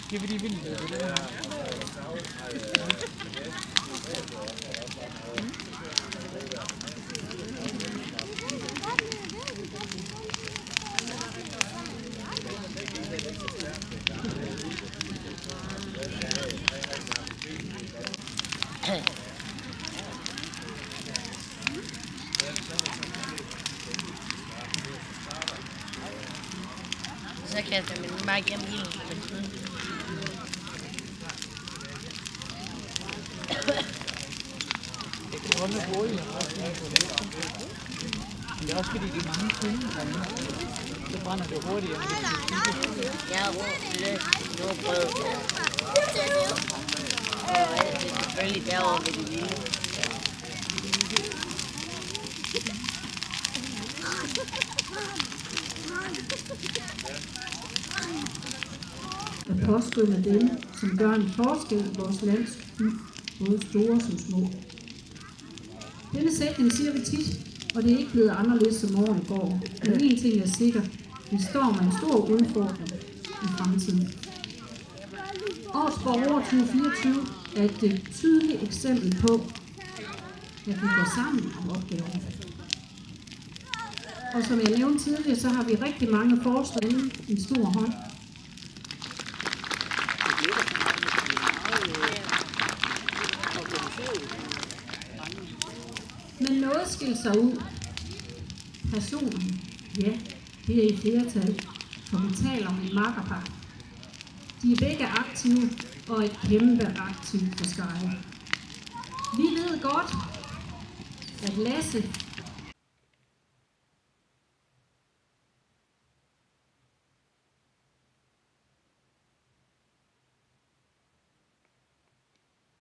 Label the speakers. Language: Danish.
Speaker 1: Give it even.
Speaker 2: Så kan jeg tage min mark hjem hele tiden.
Speaker 1: Det kan holde hurtigt. Men det er også fordi, det er mange kunder, så brænder det hurtigere.
Speaker 2: Jeg har læst noget brød. Og det er selvfølgelig derovre ved det lille.
Speaker 3: At påskynde dem, som gør en forskel i vores landsby, både store som små. Denne sætning siger vi tit, og det er ikke blevet anderledes som årene går. Men en ting er sikker, vi står med en stor udfordring i fremtiden. Årsborg over 2024 er et tydeligt eksempel på, at vi går sammen om opgaven. Og som jeg nævnte tidligere, så har vi rigtig mange forslag i en stor hånd. Men noget skiller sig ud. Personen, ja, det er i flertal, for vi taler om en makkerpar. De er begge aktive og et kæmpe aktivt for Sky. Vi ved godt, at Lasse